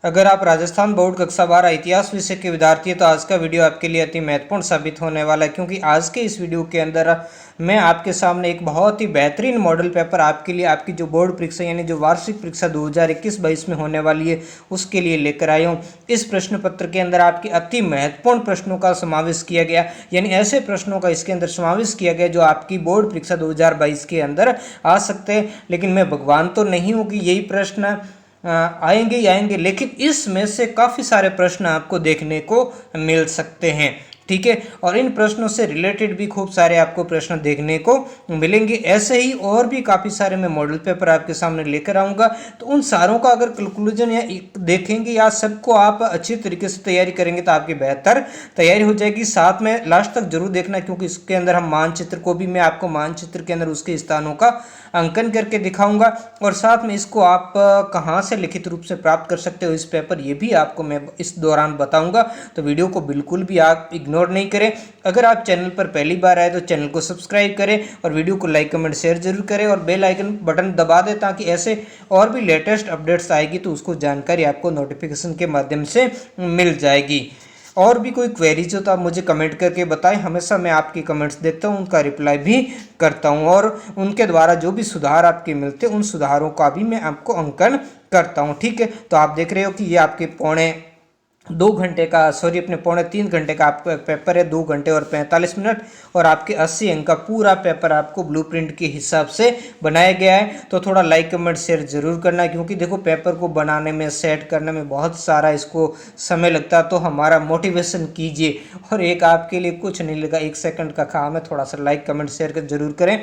अगर आप राजस्थान बोर्ड कक्षा 12 इतिहास विषय के विद्यार्थी हैं तो आज का वीडियो आपके लिए अति महत्वपूर्ण साबित होने वाला है, क्योंकि आज के इस वीडियो के अंदर मैं आपके सामने एक बहुत ही बेहतरीन मॉडल पेपर आपके लिए, आपकी जो बोर्ड परीक्षा यानी जो वार्षिक परीक्षा 2021-22 में होने वाली है उसके लिए लेकर आया हूँ। इस प्रश्न पत्र के अंदर आपके अति महत्वपूर्ण प्रश्नों का समावेश किया गया, यानी ऐसे प्रश्नों का इसके अंदर समावेश किया गया जो आपकी बोर्ड परीक्षा 2022 के अंदर आ सकते हैं। लेकिन मैं भगवान तो नहीं हूँ कि यही प्रश्न आएंगे ही आएंगे, लेकिन इसमें से काफ़ी सारे प्रश्न आपको देखने को मिल सकते हैं, ठीक है। और इन प्रश्नों से रिलेटेड भी खूब सारे आपको प्रश्न देखने को मिलेंगे। ऐसे ही और भी काफ़ी सारे मैं मॉडल पेपर आपके सामने लेकर आऊँगा, तो उन सारों का अगर कंक्लूजन या देखेंगे या सबको आप अच्छी तरीके से तैयारी करेंगे तो आपकी बेहतर तैयारी हो जाएगी। साथ में लास्ट तक जरूर देखना, क्योंकि इसके अंदर हम मानचित्र को भी, मैं आपको मानचित्र के अंदर उसके स्थानों का अंकन करके दिखाऊंगा, और साथ में इसको आप कहाँ से लिखित रूप से प्राप्त कर सकते हो इस पेपर, ये भी आपको मैं इस दौरान बताऊंगा। तो वीडियो को बिल्कुल भी आप इग्नोर नहीं करें। अगर आप चैनल पर पहली बार आए तो चैनल को सब्सक्राइब करें और वीडियो को लाइक कमेंट शेयर जरूर करें और बेल आइकन बटन दबा दें, ताकि ऐसे और भी लेटेस्ट अपडेट्स आएगी तो उसको जानकारी आपको नोटिफिकेशन के माध्यम से मिल जाएगी। और भी कोई क्वेरीज हो तो आप मुझे कमेंट करके बताएं, हमेशा मैं आपकी कमेंट्स देखता हूं, उनका रिप्लाई भी करता हूं, और उनके द्वारा जो भी सुधार आपके मिलते हैं उन सुधारों का भी मैं आपको अंकन करता हूं, ठीक है। तो आप देख रहे हो कि ये आपके पौने 2 घंटे का, सॉरी अपने पौने 3 घंटे का आपका पेपर है, 2 घंटे और 45 मिनट, और आपके 80 अंक का पूरा पेपर आपको ब्लूप्रिंट के हिसाब से बनाया गया है। तो थोड़ा लाइक कमेंट शेयर जरूर करना, क्योंकि देखो पेपर को बनाने में, सेट करने में बहुत सारा इसको समय लगता है। तो हमारा मोटिवेशन कीजिए, और एक आपके लिए कुछ नहीं लगा, 1 सेकंड का काम है, थोड़ा सा लाइक कमेंट शेयर कर जरूर करें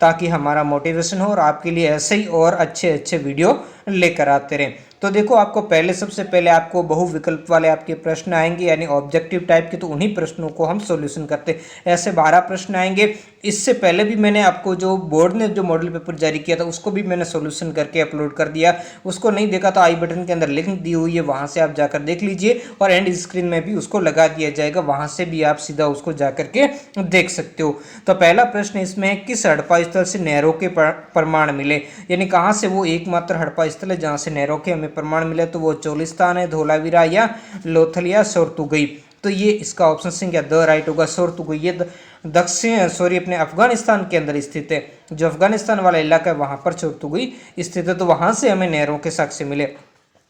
ताकि हमारा मोटिवेशन हो और आपके लिए ऐसे ही और अच्छे अच्छे वीडियो लेकर आते रहें। तो देखो, आपको पहले, सबसे पहले आपको बहुविकल्प वाले आपके प्रश्न आएंगे, यानी ऑब्जेक्टिव टाइप के, तो उन्हीं प्रश्नों को हम सॉल्यूशन करते हैं। ऐसे 12 प्रश्न आएंगे। इससे पहले भी मैंने आपको, जो बोर्ड ने जो मॉडल पेपर जारी किया था उसको भी मैंने सॉल्यूशन करके अपलोड कर दिया। उसको नहीं देखा तो आई बटन के अंदर लिंक दी हुई है, वहां से आप जाकर देख लीजिए, और एंड स्क्रीन में भी उसको लगा दिया जाएगा, वहां से भी आप सीधा उसको जाकर के देख सकते हो। तो पहला प्रश्न इसमें है, किस हड़प्पा स्थल से नहरों के प्रमाण मिले, यानी कहाँ से वो एकमात्र हड़प्पा स्थल है जहाँ से नहरों के हमें प्रमाण मिले। तो वो चोलिस्तान है, धोलावीरा या लोथल या सोरतुगई। तो ये इसका ऑप्शन सिंह या द राइट होगा, सोरतुगई। ये दक्षिण, सॉरी अपने अफगानिस्तान के अंदर स्थित है, जो अफगानिस्तान वाला इलाका है वहां पर सोरतुगई स्थित है। तो वहां से हमें नहरों के साक्ष्य मिले।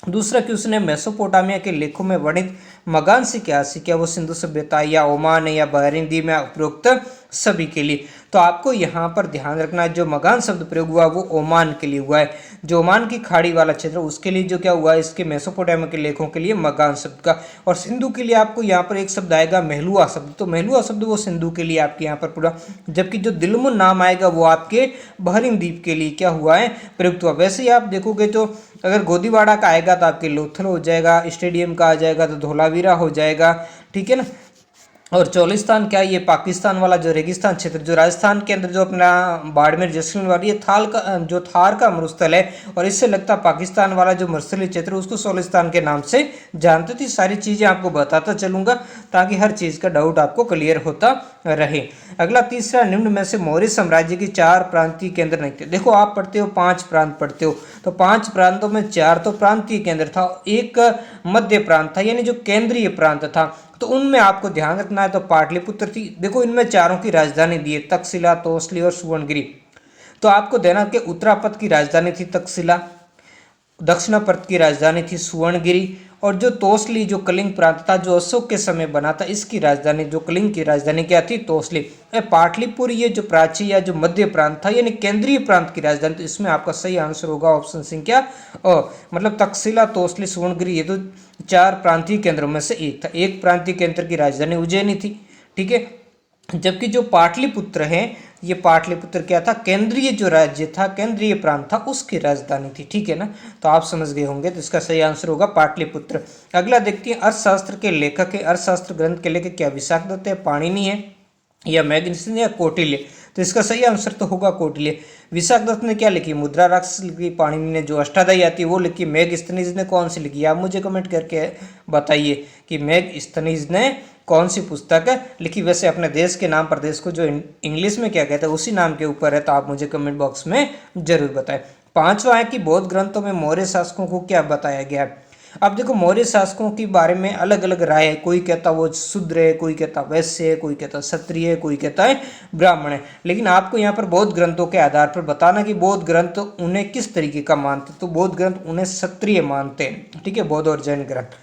दूसरा क्वेश्चन है, मेसोपोटामिया के लेखों में वर्णित मगान से क्या सी, क्या वो सिंधु सभ्यता या ओमान या बहरीन द्वीप में उपरोक्त सभी के लिए। तो आपको यहाँ पर ध्यान रखना है, जो मगान शब्द प्रयोग हुआ वो ओमान के लिए हुआ है, जो ओमान की खाड़ी वाला क्षेत्र उसके लिए जो क्या हुआ है, इसके मेसोपोटामिया के लेखों के लिए मगान शब्द का। और सिंधु के लिए आपको यहाँ पर एक शब्द आएगा महलुआ शब्द, तो महलुआ शब्द वो सिंधु के लिए आपके यहाँ पर पूरा। जबकि जो दिलमुन नाम आएगा वो आपके बहरीन द्वीप के लिए क्या हुआ है, प्रयुक्त हुआ। वैसे ही आप देखोगे तो अगर गोदीवाड़ा का आएगा तो आपके लोथल हो जाएगा, स्टेडियम का आ जाएगा तो धोलावीरा हो जाएगा, ठीक है ना। और चोलिस्तान क्या, ये पाकिस्तान वाला जो रेगिस्तान क्षेत्र, जो राजस्थान के अंदर जो अपना बाड़मेर जैसलमेर वाली, ये थाल का, जो थार का मरुस्थल है, और इससे लगता पाकिस्तान वाला जो मरुस्थलीय क्षेत्र उसको चोलिस्तान के नाम से जानते थे। सारी चीज़ें आपको बताता चलूंगा ताकि हर चीज़ का डाउट आपको क्लियर होता रहे। अगला तीसरा, निम्न में से मौर्य साम्राज्य की 4 प्रांतीय केंद्र नहीं थे। देखो, आप पढ़ते हो 5 प्रांत पढ़ते हो, तो 5 प्रांतों में 4 तो प्रांतीय केंद्र था, एक मध्य प्रांत था, यानी जो केंद्रीय प्रांत था। तो उनमें आपको ध्यान रखना है, तो पाटलिपुत्र थी। देखो, इनमें चारों की राजधानी दी है, तक्षशिला, तोसली और सुवर्णगिरी। तो आपको देना कि उत्तरापथ की राजधानी थी तक्षशिला, दक्षिणापथ की राजधानी थी सुवर्णगिरी, और जो तोसली, जो कलिंग प्रांत था, जो अशोक के समय बना था, इसकी राजधानी, जो कलिंग की राजधानी क्या थी, तोसली। पाटलिपुर ये जो प्राची या जो मध्य प्रांत था, यानी केंद्रीय प्रांत की राजधानी। तो इसमें आपका सही आंसर होगा ऑप्शन सिंह क्या, मतलब तक्षशिला, तोसली, सुवर्णगिरी, ये तो 4 प्रांतीय केंद्रों में से एक था। एक प्रांतीय केंद्र की राजधानी उज्जैनी थी, ठीक है। जबकि जो पाटलिपुत्र है, ये पाटलिपुत्र क्या था, केंद्रीय जो राज्य था, केंद्रीय प्रांत था, उसकी राजधानी थी, ठीक है ना। तो आप समझ गए होंगे, तो इसका सही आंसर होगा पाटलिपुत्र। अगला देखते हैं, अर्थशास्त्र के लेखक है, अर्थशास्त्र ग्रंथ के लेखक क्या विशाख दत्त है, पाणिनि है, या मैग्नीसन या कौटिल्य। तो इसका सही आंसर तो होगा कौटिल्य। विशाख दत्त ने क्या लिखी, मुद्रा राक्षस लिखी, पाणिनि ने जो अष्टाध्यायी आती है वो लिखी, मैगस्थनीज ने कौन सी लिखी, आप मुझे कमेंट करके बताइए कि मैगस्थनीज ने कौन सी पुस्तक लिखी। वैसे अपने देश के नाम, प्रदेश को जो इंग्लिश में क्या कहते हैं उसी नाम के ऊपर है, तो आप मुझे कमेंट बॉक्स में जरूर बताएं। 5वां है कि बौद्ध ग्रंथों में मौर्य शासकों को क्या बताया गया है। अब देखो मौर्य शासकों के बारे में अलग अलग राय है, कोई कहता वो शूद्र है, कोई कहता वैश्य है, कोई कहता क्षत्रिय है, कोई कहता है ब्राह्मण है। लेकिन आपको यहाँ पर बौद्ध ग्रंथों के आधार पर बताना कि बौद्ध ग्रंथ उन्हें किस तरीके का मानते, तो बौद्ध ग्रंथ उन्हें क्षत्रिय मानते हैं, ठीक है, बौद्ध और जैन ग्रंथ।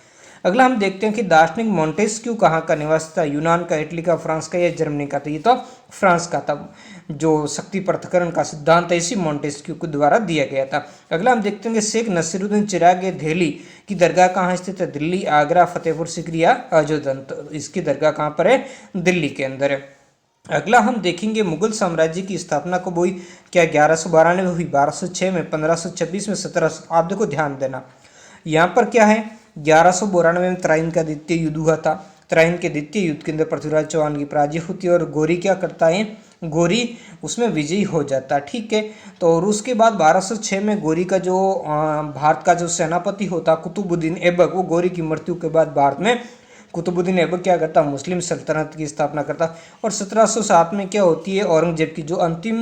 अगला हम देखते हैं कि दार्शनिक मोंटेस्क्यू कहाँ का निवासी था, यूनान का, इटली का, फ्रांस का या जर्मनी का, तो ये तो फ्रांस का था। जो शक्ति पृथक्करण का सिद्धांत है इसी मोंटेस्क्यू के द्वारा दिया गया था। अगला हम देखते हैं कि शेख नसीरुद्दीन चिराग दिल्ली की दरगाह कहाँ स्थित है, दिल्ली, आगरा, फतेहपुर सीकरी या अजोधन, तो इसकी दरगाह कहाँ पर है, दिल्ली के अंदर है। अगला हम देखेंगे मुगल साम्राज्य की स्थापना कब हुई, क्या 1192 में हुई, 1206 में, 1526 में, 1700। आप देखो ध्यान देना यहाँ पर क्या है, 1192 में त्राइन का द्वितीय युद्ध हुआ था। त्राइन के द्वितीय युद्ध के अंदर पृथ्वीराज चौहान की पराजय होती है और गौरी क्या करता है, गौरी उसमें विजयी हो जाता है, ठीक है। तो और उसके बाद 1206 में गौरी का जो भारत का जो सेनापति होता कुतुबुद्दीन ऐबक, वो गौरी की मृत्यु के बाद भारत में कुतुबुद्दीन ऐबक क्या करता, मुस्लिम सल्तनत की स्थापना करता। और 1707 में क्या होती है, औरंगजेब की जो अंतिम,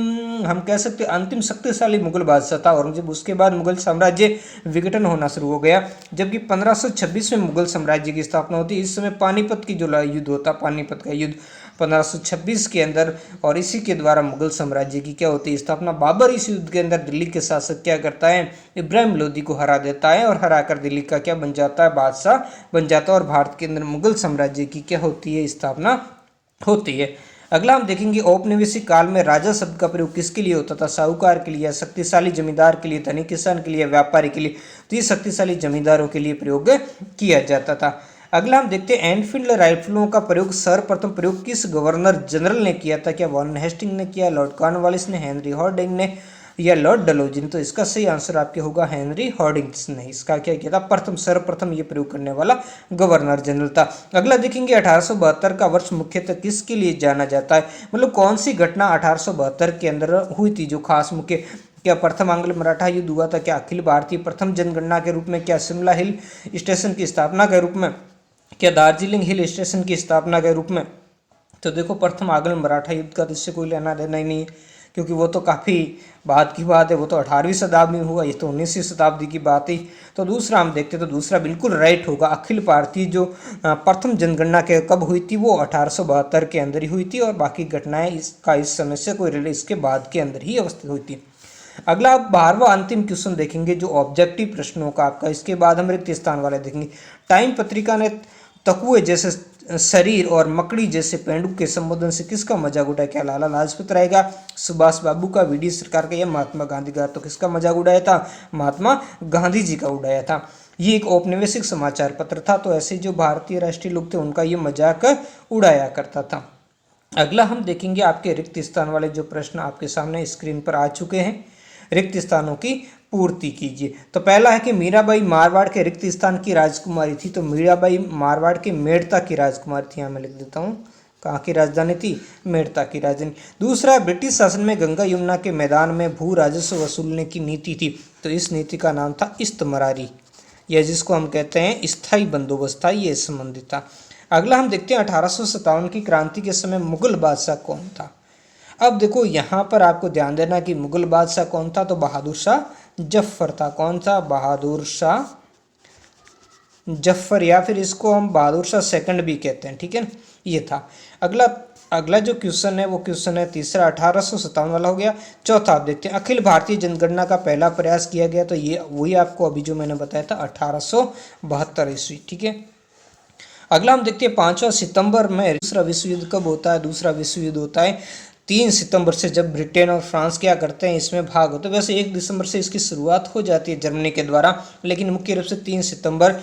हम कह सकते हैं अंतिम शक्तिशाली मुगल बादशाह था औरंगजेब, उसके बाद मुगल साम्राज्य विघटन होना शुरू हो गया। जबकि 1526 में मुगल साम्राज्य की स्थापना होती है। इस समय पानीपत की जो युद्ध होता, पानीपत का युद्ध 1526 के अंदर, और इसी के द्वारा मुगल साम्राज्य की क्या होती है, स्थापना। बाबर इस युद्ध के अंदर दिल्ली के शासक क्या करता है, इब्राहिम लोदी को हरा देता है और हराकर दिल्ली का क्या बन जाता है, बादशाह बन जाता है और भारत के अंदर मुगल साम्राज्य की क्या होती है, स्थापना होती है। अगला हम देखेंगे औपनिवेशिक काल में राजा शब्द का प्रयोग किसके लिए होता था, साहूकार के लिए, शक्तिशाली जमींदार के लिए, धनी किसान के लिए, व्यापारी के लिए, तो ये शक्तिशाली जमींदारों के लिए प्रयोग किया जाता था। अगला हम देखते हैं एनफील्ड राइफलों का प्रयोग सर्वप्रथम प्रयोग किस गवर्नर जनरल ने किया था, क्या वॉरेन हेस्टिंग ने किया, लॉर्ड कॉर्नवालिस ने, हेनरी हॉर्डिंग ने या लॉर्ड डलहौजी। तो इसका सही आंसर आपके होगा हेनरी हॉर्डिंग्स ने इसका क्या किया था, प्रथम सर्वप्रथम ये प्रयोग करने वाला गवर्नर जनरल था। अगला देखेंगे 1872 का वर्ष मुख्यतः किसके लिए जाना जाता है, मतलब कौन सी घटना 1872 के अंदर हुई थी जो खास मुख्य, क्या प्रथम आंग्ल मराठा युद्ध हुआ था, क्या अखिल भारतीय प्रथम जनगणना के रूप में, क्या शिमला हिल स्टेशन की स्थापना के रूप में, क्या दार्जिलिंग हिल स्टेशन की स्थापना के रूप में। तो देखो प्रथम आंग्ल मराठा युद्ध का इससे कोई लेना देना ही नहीं है, क्योंकि वो तो काफ़ी बाद की बात है, वो तो 18वीं शताब्दी में हुआ, ये तो 19वीं शताब्दी की बात है। तो दूसरा हम देखते तो दूसरा बिल्कुल राइट होगा, अखिल भारतीय जो प्रथम जनगणना के कब हुई थी, वो 1872 के अंदर ही हुई थी और बाकी घटनाएं इसका इस समय से कोई रिले इसके बाद के अंदर ही अवस्थित हुई थी। अगला आप 12वां अंतिम क्वेश्चन देखेंगे जो ऑब्जेक्टिव प्रश्नों का आपका, इसके बाद हम रिक्त स्थान वाले देखेंगे। टाइम पत्रिका ने तकुए जैसे शरीर और मकड़ी जैसे पेंडुक के संबोधन से किसका मजाक उड़ाया, क्या लाला लाजपत राय का, सुभाष बाबू का, वीडी सरकार का या महात्मा गांधी का। तो किसका मजाक उड़ाया था, महात्मा गांधी जी का उड़ाया था। ये एक औपनिवेशिक समाचार पत्र था, तो ऐसे जो भारतीय राष्ट्रीय लोग थे उनका ये मजाक उड़ाया करता था। अगला हम देखेंगे आपके रिक्त स्थान वाले जो प्रश्न आपके सामने स्क्रीन पर आ चुके हैं, रिक्त स्थानों की पूर्ति कीजिए। तो पहला है कि मीराबाई मारवाड़ के रिक्त स्थान की राजकुमारी थी, तो मीराबाई मारवाड़ के मेड़ता की राजकुमारी थी, यहाँ मैं लिख देता हूँ, कहाँ की राजधानी थी, मेड़ता की राजधानी। दूसरा, ब्रिटिश शासन में गंगा यमुना के मैदान में भू राजस्व वसूलने की नीति थी, तो इस नीति का नाम था इस्तमरारी, या जिसको हम कहते हैं स्थायी बंदोबस्त था, ये संबंधित था। अगला हम देखते हैं 1857 की क्रांति के समय मुगल बादशाह कौन था। अब देखो यहाँ पर आपको ध्यान देना कि मुगल बादशाह कौन था, तो बहादुर शाह जफर था। कौन था, बहादुर शाह जफर, या फिर इसको हम बहादुर शाह सेकंड भी कहते हैं, ठीक है, ये था। अगला जो क्वेश्चन है वो क्वेश्चन है तीसरा, 1857 वाला हो गया। चौथा आप देखते हैं अखिल भारतीय जनगणना का पहला प्रयास किया गया, तो ये वही आपको अभी जो मैंने बताया था 1872 ईस्वी, ठीक है। अगला हम देखते हैं 5 सितंबर में दूसरा विश्व युद्ध कब होता है। दूसरा विश्व युद्ध होता है 3 सितंबर से, जब ब्रिटेन और फ्रांस क्या करते हैं, इसमें भाग होते हैं। वैसे 1 दिसंबर से इसकी शुरुआत हो जाती है जर्मनी के द्वारा, लेकिन मुख्य रूप से 3 सितंबर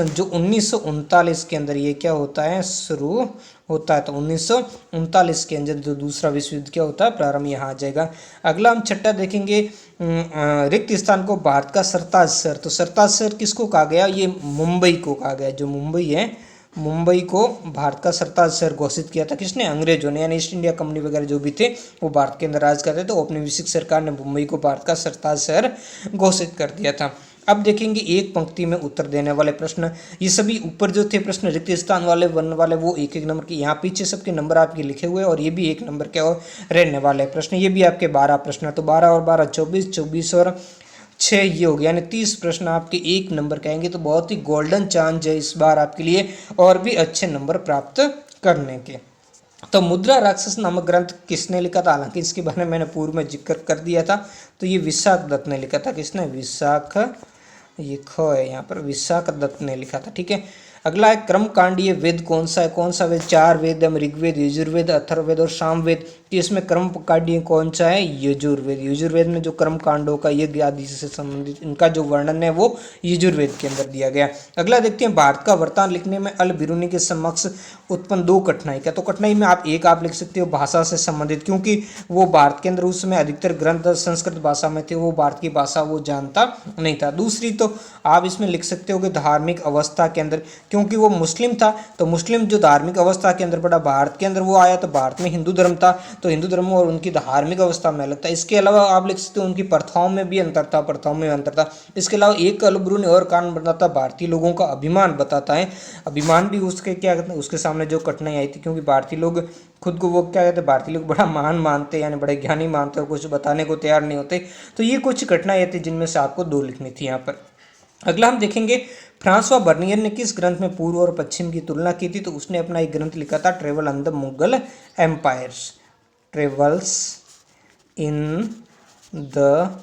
जो 1939 के अंदर ये क्या होता है, शुरू होता है। तो 1939 के अंदर जो दूसरा विश्व युद्ध क्या होता है, प्रारंभ, यहाँ आ जाएगा। अगला हम छठा देखेंगे रिक्त स्थान को भारत का सरताज शहर, तो सरताज शहर किसको कहा गया, ये मुंबई को कहा गया। जो मुंबई है, मुंबई को भारत का सरताज शहर घोषित किया था किसने, अंग्रेजों ने, यानी ईस्ट इंडिया कंपनी वगैरह जो भी थे वो भारत के अंदर राज करते थे, तो औपनिवेशिक सरकार ने मुंबई को भारत का सरताज शहर घोषित कर दिया था। अब देखेंगे एक पंक्ति में उत्तर देने वाले प्रश्न, ये सभी ऊपर जो थे प्रश्न रिक्त स्थान वाले वन वाले वो 1-1 नंबर के, यहाँ पीछे सबके नंबर आपके लिखे हुए और ये भी 1 नंबर के और रहने वाले प्रश्न, ये भी आपके 12 प्रश्न, तो 12 और 12 24, 24 और 6 ये हो गया, यानी 30 प्रश्न आपके 1 नंबर के आएंगे। तो बहुत ही गोल्डन चांस है इस बार आपके लिए और भी अच्छे नंबर प्राप्त करने के। तो मुद्रा राक्षस नामक ग्रंथ किसने लिखा था? हालांकि इसके बारे में मैंने पूर्व में जिक्र कर दिया था। तो ये विशाख दत्त ने लिखा था। किसने? विशाख, ये ख है यहाँ पर, विशाख दत्त ने लिखा था। ठीक है। अगला है कर्मकांडीय वेद कौन सा है? कौन सा वेद? 4 वेद है, ऋग्वेद, यजुर्वेद, अथर्ववेद और सामवेद। तो इसमें कर्मकांडीय कौन सा है? यजुर्वेद। यजुर्वेद में जो कर्म कांडों का, यज्ञ आदि से संबंधित इनका जो वर्णन है वो यजुर्वेद के अंदर दिया गया। अगला देखते हैं, भारत का वर्तमान लिखने में अल बिरूनी के समक्ष उत्पन्न 2 कठिनाई। क्या? तो कठिनाई में आप लिख सकते हो भाषा से संबंधित, क्योंकि वो भारत के अंदर उस समय अधिकतर ग्रंथ संस्कृत भाषा में थे, वो भारत की भाषा वो जानता नहीं था। दूसरी तो आप इसमें लिख सकते हो कि धार्मिक अवस्था के अंदर, क्योंकि वो मुस्लिम था, तो मुस्लिम जो धार्मिक अवस्था के अंदर पड़ा, भारत के अंदर वो आया, तो भारत में हिंदू धर्म था, तो हिंदू धर्म और उनकी धार्मिक अवस्था में अलग था। इसके अलावा आप लिख सकते हो उनकी प्रथाओं में भी अंतर था, प्रथाओं में अंतर था। इसके अलावा एक अल बिरूनी और कारण बताता, भारतीय लोगों का अभिमान बताता है। अभिमान भी उसके क्या कहते हैं, उसके सामने जो कठिनाई आई थी, क्योंकि भारतीय लोग खुद को वो क्या कहते हैं, भारतीय लोग बड़ा महान मानते हैं, यानी बड़े ज्ञानी मानते हैं और कुछ बताने को तैयार नहीं होते। तो ये कुछ घटनाएं थी जिनमें से आपको 2 लिखनी थी यहाँ पर। अगला हम देखेंगे, फ्रांसवा बर्नियर ने किस ग्रंथ में पूर्व और पश्चिम की तुलना की थी? तो उसने अपना एक ग्रंथ लिखा था, travel on the Mughal empires, travels in the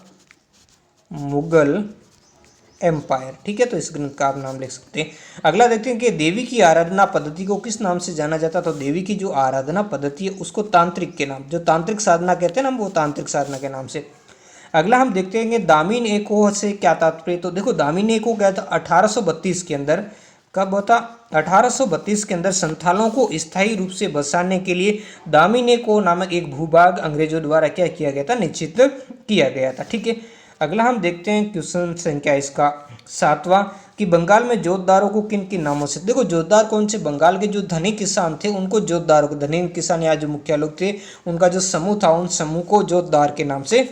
Mughal empire. ठीक है, तो इस ग्रंथ का आप नाम लिख सकते हैं। अगला देखते हैं कि देवी की आराधना पद्धति को किस नाम से जाना जाता? तो देवी की जो आराधना पद्धति है उसको तांत्रिक के नाम, जो तांत्रिक साधना कहते हैं ना, वो तांत्रिक साधना के नाम से। अगला हम देखते हैं कि दामिन एको से क्या तात्पर्य? तो देखो, दामिन एको क्या था? 1832 के अंदर, कब होता? 1832 के अंदर संथालों को स्थायी रूप से बसाने के लिए दामिन एको नामक एक भूभाग अंग्रेजों द्वारा क्या किया गया था? निश्चित किया गया था। ठीक है। अगला हम देखते हैं क्वेश्चन संख्या इसका 7वां, कि बंगाल में जोतदारों को किन किन नामों से? देखो, जोतदार कौन से? बंगाल के जो धनी किसान थे उनको जोतदारों को, धनी किसान या जो मुखिया लोग थे उनका जो समूह था, उन समूह को जोतदार के नाम से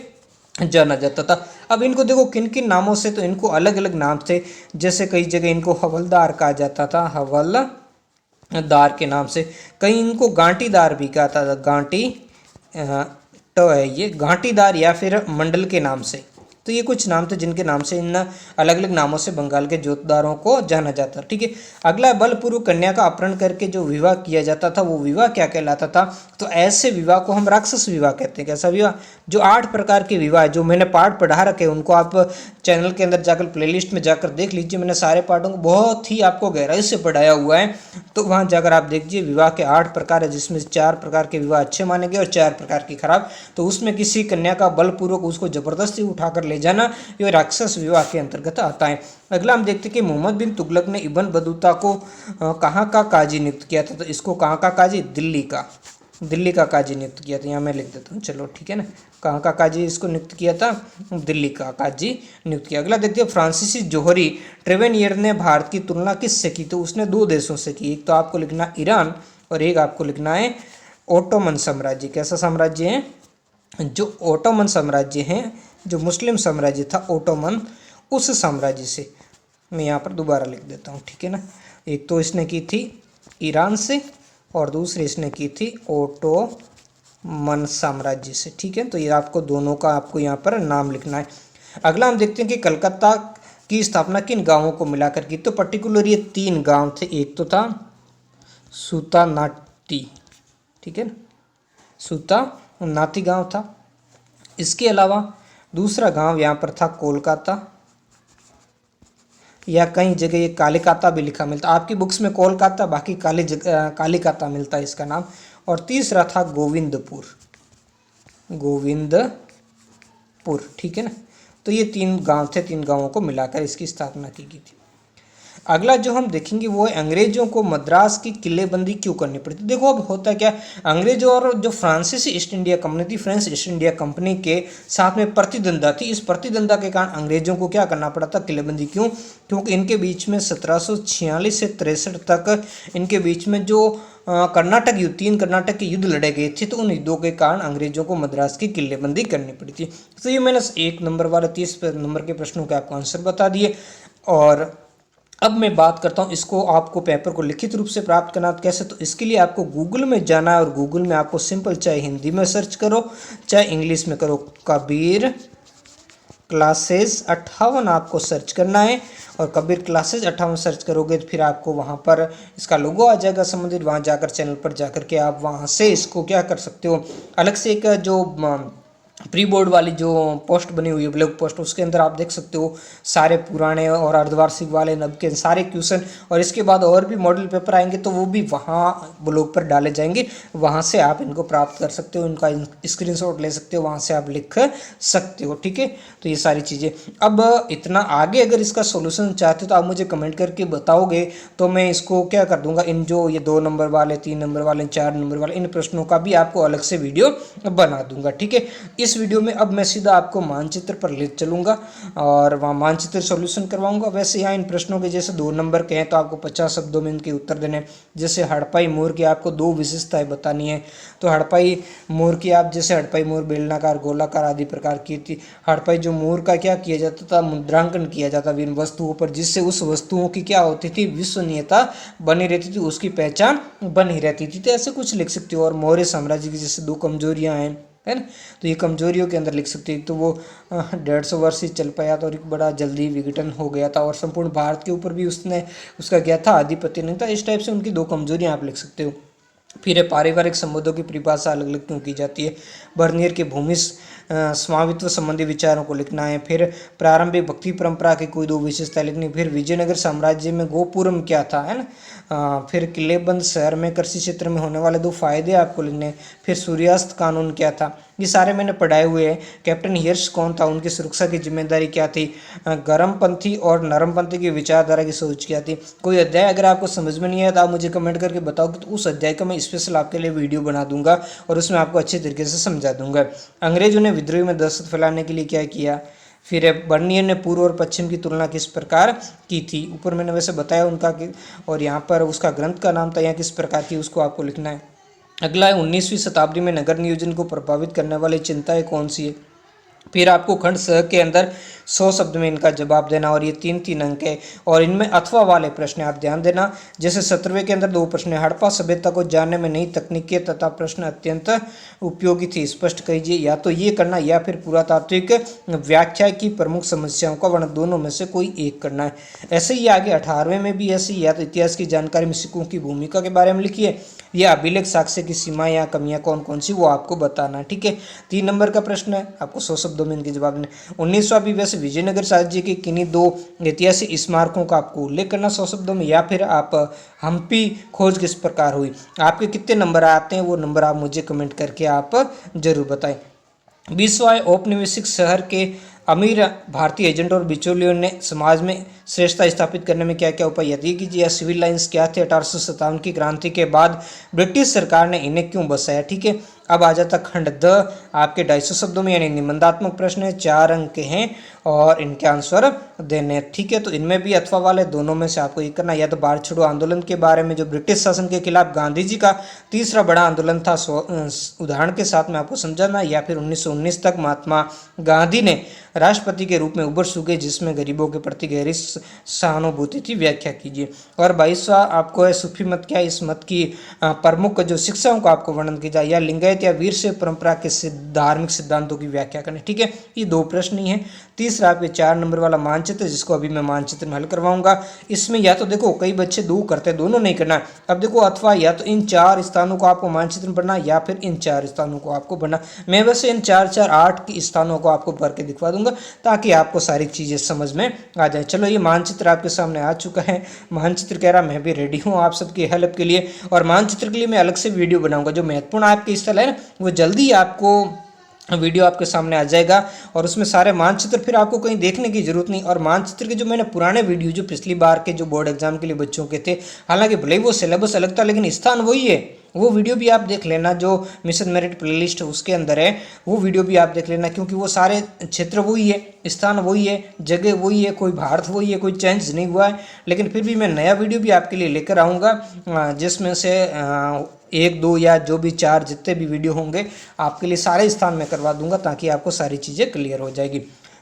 जाना जाता था। अब इनको देखो किन किन नामों से, तो इनको अलग अलग नाम थे। जैसे कई जगह इनको हवलदार कहा जाता था, हवलदार के नाम से। कहीं इनको गांटीदार भी कहा था, गांटी तो है ये, घाटीदार या फिर मंडल के नाम से। तो ये कुछ नाम थे जिनके नाम से इन अलग अलग नामों से बंगाल के जोतदारों को जाना जाता। ठीक है। अगला, बलपूर्वक कन्या का अपहरण करके जो विवाह किया जाता था वो विवाह क्या कहलाता था? तो ऐसे विवाह को हम राक्षस विवाह कहते हैं। कैसा विवाह? जो 8 प्रकार के विवाह, जो मैंने पाठ पढ़ा रखे उनको आप चैनल के अंदर जाकर प्लेलिस्ट में जाकर देख लीजिए। मैंने सारे पाठों को बहुत ही आपको गहराई से पढ़ाया हुआ है, तो वहाँ जाकर आप देखिए। विवाह के 8 प्रकार है, जिसमें 4 प्रकार के विवाह अच्छे माने गए और 4 प्रकार के खराब। तो उसमें किसी कन्या का बलपूर्वक उसको जबरदस्ती उठाकर ले जाना, ये राक्षस विवाह के अंतर्गत आता है। अगला हम देखते हैं कि मोहम्मद बिन तुगलक ने इब्न बतूता को कहाँ का काजी नियुक्त किया था? तो इसको कहाँ का काजी? दिल्ली का काजी नियुक्त किया था। यहाँ मैं लिख देता हूँ, चलो ठीक है ना। कहाँ का काजी इसको नियुक्त किया था? दिल्ली का काजी नियुक्त किया। अगला देखते हैं, फ्रांसीसी जोहरी ट्रेवेनियर ने भारत की तुलना किससे की? तो उसने 2 देशों से की। एक तो आपको लिखना ईरान और एक आपको लिखना है ओटोमन साम्राज्य। कैसा साम्राज्य है? जो ओटोमन साम्राज्य है, जो मुस्लिम साम्राज्य था ओटोमन, उस साम्राज्य से। मैं यहाँ पर दोबारा लिख देता हूँ, ठीक है ना। एक तो इसने की थी ईरान से और दूसरी इसने की थी ओटोमन साम्राज्य से। ठीक है, तो ये आपको दोनों का आपको यहाँ पर नाम लिखना है। अगला हम देखते हैं कि कलकत्ता की स्थापना किन गांवों को मिलाकर की? तो पर्टिकुलर ये 3 गांव थे। एक तो था सूतानाटी, ठीक है ना, सूतानाटी गांव था। इसके अलावा दूसरा गांव यहाँ पर था कोलकाता, या कई जगह ये कालिकाता भी लिखा मिलता। आपकी बुक्स में कोलकाता, बाकी कालिकाता मिलता है इसका नाम। और तीसरा था गोविंदपुर, ठीक है ना। तो ये 3 गांव थे, 3 गांवों को मिलाकर इसकी स्थापना की गई थी। अगला जो हम देखेंगे वो है अंग्रेजों को मद्रास की किलेबंदी क्यों करनी पड़ी थी। देखो, अब होता क्या, अंग्रेजों और जो फ्रांसीसी ईस्ट इंडिया कंपनी थी, फ्रेंच ईस्ट इंडिया कंपनी के साथ में प्रतिद्वंदा थी। इस प्रतिद्वंदा के कारण अंग्रेजों को क्या करना पड़ा था? किलेबंदी। क्यों? क्योंकि इनके बीच में 1746 से 63 तक इनके बीच में जो कर्नाटक युद्ध, 3 कर्नाटक के युद्ध लड़े गए थे, तो उन युद्धों के कारण अंग्रेजों को मद्रास की किलेबंदी करनी पड़ी थी। तो ये मैंने 1 नंबर वाले 30 नंबर के प्रश्नों के आपको आंसर बता दिए। और अब मैं बात करता हूँ इसको, आपको पेपर को लिखित रूप से प्राप्त करना कैसे। तो इसके लिए आपको गूगल में जाना है और गूगल में आपको सिंपल, चाहे हिंदी में सर्च करो चाहे इंग्लिश में करो, क्लासेस 58 आपको सर्च करना है। और कबीर क्लासेस 58 सर्च करोगे तो फिर आपको वहाँ पर इसका लोगो आ जाएगा संबंधित, वहाँ जाकर चैनल पर जाकर के आप वहाँ से इसको क्या कर सकते हो, अलग से एक जो प्री बोर्ड वाली जो पोस्ट बनी हुई है ब्लॉग पोस्ट, उसके अंदर आप देख सकते हो सारे पुराने और अर्धवार्षिक वाले नब के सारे क्वेश्चन, और इसके बाद और भी मॉडल पेपर आएंगे तो वो भी वहाँ ब्लॉग पर डाले जाएंगे, वहाँ से आप इनको प्राप्त कर सकते हो, इनका स्क्रीनशॉट ले सकते हो, वहाँ से आप लिख सकते हो। ठीक है, तो ये सारी चीज़ें। अब इतना आगे अगर इसका सोल्यूशन चाहते हो तो आप मुझे कमेंट करके बताओगे तो मैं इसको क्या कर दूंगा, इन जो ये 2 नंबर वाले, 3 नंबर वाले, 4 नंबर वाले इन प्रश्नों का भी आपको अलग से वीडियो बना दूंगा। ठीक है, इस वीडियो में अब मैं सीधा आपको मानचित्र पर ले चलूंगा और वहाँ मानचित्र सॉल्यूशन करवाऊंगा। वैसे यहाँ इन प्रश्नों के जैसे 2 नंबर के हैं तो आपको 50 शब्दों में इनके उत्तर देने। जैसे हड़प्पाई मोर की आपको 2 विशेषताएं बतानी है, तो हड़प्पाई मोर की आप जैसे हड़प्पाई मोर बेलनाकार, गोलाकार आदि प्रकार की थी। हड़प्पाई जो मोर का क्या किया जाता था, मुद्रांकन किया जाता विभिन्न वस्तुओं पर, जिससे उस वस्तुओं की क्या होती थी, विश्वसनीयता बनी रहती थी, उसकी पहचान बनी रहती थी। तो ऐसे कुछ लिख सकते हो। और मौर्य साम्राज्य की जैसे 2 कमजोरियां हैं, है ना, तो ये कमजोरियों के अंदर लिख सकते हैं। तो वो 150 वर्ष ही चल पाया था और एक बड़ा जल्दी विघटन हो गया था और संपूर्ण भारत के ऊपर भी उसने उसका क्या था, आधिपत्य नहीं था। इस टाइप से उनकी 2 कमजोरियां आप लिख सकते हो। फिर है पारिवारिक संबंधों की परिभाषा अलग अलग क्यों की जाती है। बर्नियर के भूमि स्वामित्व संबंधी विचारों को लिखना है। फिर प्रारंभिक भक्ति परंपरा की कोई 2 विशेषता लिखनी। फिर विजयनगर साम्राज्य में गोपुरम क्या था, है ना। फिर किलेबंद शहर में कृषि क्षेत्र में होने वाले 2 फायदे आपको लिखने। फिर सूर्यास्त कानून क्या था, ये सारे मैंने पढ़ाए हुए हैं। कैप्टन हियर्स कौन था, उनकी सुरक्षा की जिम्मेदारी क्या थी। गर्मपंथी और नरमपंथी की विचारधारा की सोच क्या थी। कोई अध्याय अगर आपको समझ में नहीं आया तो आप मुझे कमेंट करके बताओ, तो उस अध्याय का मैं स्पेशल आपके लिए वीडियो बना दूंगा और उसमें आपको अच्छे तरीके से समझा दूंगा। अंग्रेजों ने विद्रोह में दहशत फैलाने के लिए क्या किया। फिर बर्नियर ने पूर्व और पश्चिम की तुलना किस प्रकार की थी, ऊपर मैंने वैसे बताया उनका कि, और यहाँ पर उसका ग्रंथ का नाम था, यहाँ किस प्रकार की, उसको आपको लिखना है। अगला है 19वीं शताब्दी में नगर नियोजन को प्रभावित करने वाली चिंताएं कौन सी है। फिर आपको खंड स के अंदर 100 शब्द में इनका जवाब देना, और ये 3-3 अंक है। और इनमें अथवा वाले प्रश्न आप ध्यान देना। जैसे 17वें के अंदर 2 प्रश्न है, हड़प्पा सभ्यता को जानने में नई तकनीकें तथा प्रश्न अत्यंत उपयोगी थी, स्पष्ट कीजिए। या तो ये करना या फिर पुरातात्विक व्याख्या की प्रमुख समस्याओं का वर्णन, दोनों में से कोई एक करना है। ऐसे ही आगे 18वें में भी ऐसे ही, या तो इतिहास की जानकारी में सिखों की भूमिका के बारे में लिखिए, या अभिलेख साक्ष्य की सीमाएं या कमियां कौन कौन सी वो आपको बताना है। ठीक है, 3 नंबर का प्रश्न है, आपको 100 शब्दों में इनके जवाब देने। 19वां भी वैसे विजयनगर साम्राज्य के किन्हीं 2 ऐतिहासिक स्मारकों का आपको उल्लेख करना 100 शब्दों में, या फिर आप हम्पी खोज किस प्रकार हुई। आपके कितने नंबर आते हैं वो नंबर आप मुझे कमेंट करके आप जरूर बताएं। 20वां औपनिवेशिक शहर के अमीर भारतीय एजेंट और बिचौलियों ने समाज में श्रेष्ठता स्थापित करने में क्या क्या उपाय यदि कीजिए। सिविल लाइन्स क्या थे 1857 की क्रांति के बाद ब्रिटिश सरकार ने इन्हें क्यों बसाया। ठीक है, अब आ जाता खंड द, आपके 250 शब्दों में, यानी निबंधात्मक प्रश्न है, 4 अंक के हैं और इनके आंसर देने। ठीक है, तो इनमें भी अथवा वाले दोनों में से आपको ये करना, या तो भारत छोड़ो आंदोलन के बारे में जो ब्रिटिश शासन के खिलाफ गांधी जी का तीसरा बड़ा आंदोलन था, उदाहरण के साथ में आपको समझाना, या फिर 1919 तक महात्मा गांधी ने राष्ट्रपति के रूप में उभर चुके जिसमें गरीबों के प्रति गहरी सहानुभूति थी, व्याख्या कीजिए। और 22वां आपको है सूफी मत क्या, इस मत की प्रमुख जो शिक्षाओं का आपको वर्णन किया जाए, या लिंगायत या वीर से परंपरा के धार्मिक सिद्धांतों की व्याख्या करनी। ठीक है, ये 2 प्रश्न ही हैं। तीसरा आपके 4 नंबर वाला मानचित्र, जिसको अभी मैं मानचित्र में हल करवाऊंगा। इसमें या तो देखो कई बच्चे 2 करते, दोनों नहीं करना। अब देखो अथवा या तो इन 4 स्थानों को आपको मानचित्र में पढ़ना, या फिर इन 4 स्थानों को आपको पढ़ना। मैं वैसे इन 4-4, 8 की स्थानों को आपको भर के दिखवा दूंगा ताकि आपको सारी चीज़ें समझ में आ जाए। चलो, ये मानचित्र आपके सामने आ चुका है। मानचित्र कह रहा मैं भी रेडी हूँ आप सबकी हेल्प के लिए, और मानचित्र के लिए मैं अलग से वीडियो बनाऊंगा। जो महत्वपूर्ण आपके स्थल है वो जल्दी आपको वीडियो आपके सामने आ जाएगा, और उसमें सारे मानचित्र फिर आपको कहीं देखने की जरूरत नहीं। और मानचित्र के जो मैंने पुराने वीडियो जो पिछली बार के जो बोर्ड एग्जाम के लिए बच्चों के थे, हालांकि भले ही वो सिलेबस अलग था लेकिन स्थान वही है, वो वीडियो भी आप देख लेना। जो मिशन मेरिट प्लेलिस्ट उसके अंदर है वो वीडियो भी आप देख लेना, क्योंकि वो सारे क्षेत्र वही है, स्थान वही है, जगह वही है, कोई भारत वही है, कोई चेंज नहीं हुआ है। लेकिन फिर भी मैं नया वीडियो भी आपके लिए लेकर आऊँगा, जिसमें से 1, 2 या जो भी 4 जितने भी वीडियो होंगे आपके लिए सारे स्थान में करवा दूंगा, ताकि आपको सारी चीज़ें क्लियर हो जाएगी।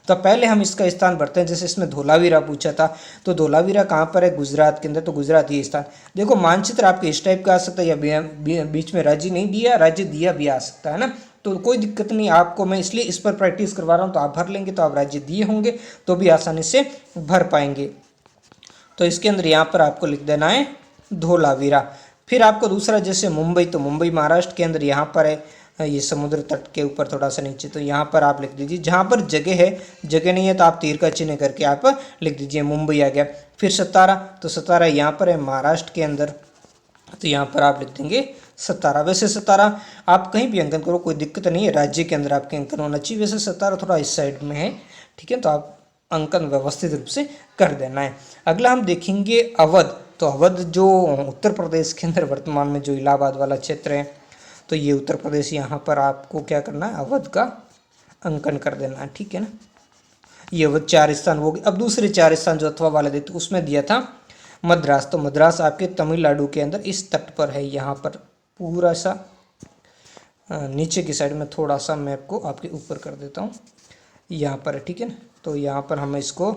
तो पहले हम इसका स्थान भरते हैं। जैसे इसमें धोलावीरा पूछा था, तो धोलावीरा कहाँ पर है, गुजरात के अंदर, तो गुजरात ये स्थान। देखो मानचित्र आपके इस टाइप का आ सकता है, या बीच में राज्य नहीं दिया, राज्य दिया भी आ सकता है ना। तो कोई दिक्कत नहीं, आपको मैं इसलिए इस पर प्रैक्टिस करवा रहा हूँ। तो आप भर लेंगे तो आप राज्य दिए होंगे तो भी आसानी से भर पाएंगे। तो इसके अंदर यहाँ पर आपको लिख देना है धोलावीरा। फिर आपको दूसरा जैसे मुंबई, तो मुंबई महाराष्ट्र के अंदर यहाँ पर है, ये समुद्र तट के ऊपर थोड़ा सा नीचे, तो यहाँ पर आप लिख दीजिए। जहाँ पर जगह है, जगह नहीं है तो आप तीर का चिन्ह करके आप लिख दीजिए, मुंबई आ गया। फिर सतारा, तो सतारा यहाँ पर है महाराष्ट्र के अंदर, तो यहाँ पर आप लिख देंगे सतारा। वैसे सतारा आप कहीं भी अंकन करो कोई दिक्कत नहीं है, राज्य के अंदर आपके अंकन होना चाहिए। वैसे सतारा थोड़ा इस साइड में है, ठीक है, तो आप अंकन व्यवस्थित रूप से कर देना है। अगला हम देखेंगे अवध। तो अवध जो उत्तर प्रदेश के अंदर वर्तमान में जो इलाहाबाद वाला क्षेत्र है, तो ये उत्तर प्रदेश, यहाँ पर आपको क्या करना है, अवध का अंकन कर देना है, ठीक है ना। ये अवध 4 स्थान हो गए। अब दूसरे 4 स्थान जो अथवा वाले देते उसमें दिया था मद्रास। तो मद्रास आपके तमिलनाडु के अंदर इस तट पर है, यहाँ पर पूरा सा नीचे की साइड में, थोड़ा सा मैप को आपके ऊपर कर देता हूँ, यहाँ पर है, ठीक है ना। तो यहाँ पर हम इसको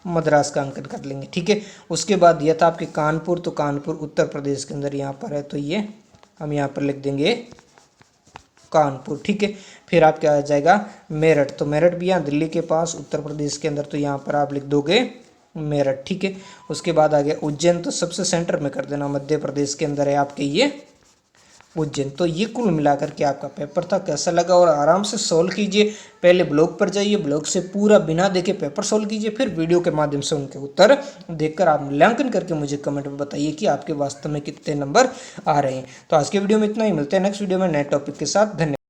मद्रास का अंकन कर लेंगे, ठीक है। उसके बाद दिया था आपके कानपुर। तो कानपुर उत्तर प्रदेश के अंदर यहाँ पर है, तो ये हम यहाँ पर लिख देंगे कानपुर, ठीक है। फिर आपके आ जाएगा मेरठ। तो मेरठ भी यहाँ दिल्ली के पास उत्तर प्रदेश के अंदर, तो यहाँ पर आप लिख दोगे मेरठ, ठीक है। उसके बाद आ गया उज्जैन। तो सबसे सेंटर में कर देना, मध्य प्रदेश के अंदर है आपके ये उज्जैन। तो ये कुल मिलाकर के आपका पेपर था। कैसा लगा और आराम से सोल्व कीजिए। पहले ब्लॉग पर जाइए, ब्लॉग से पूरा बिना देखे पेपर सोल्व कीजिए, फिर वीडियो के माध्यम से उनके उत्तर देखकर आप मूल्यांकन करके मुझे कमेंट में बताइए कि आपके वास्तव में कितने नंबर आ रहे हैं। तो आज के वीडियो में इतना ही, मिलते हैं नेक्स्ट वीडियो में नए टॉपिक के साथ। धन्यवाद।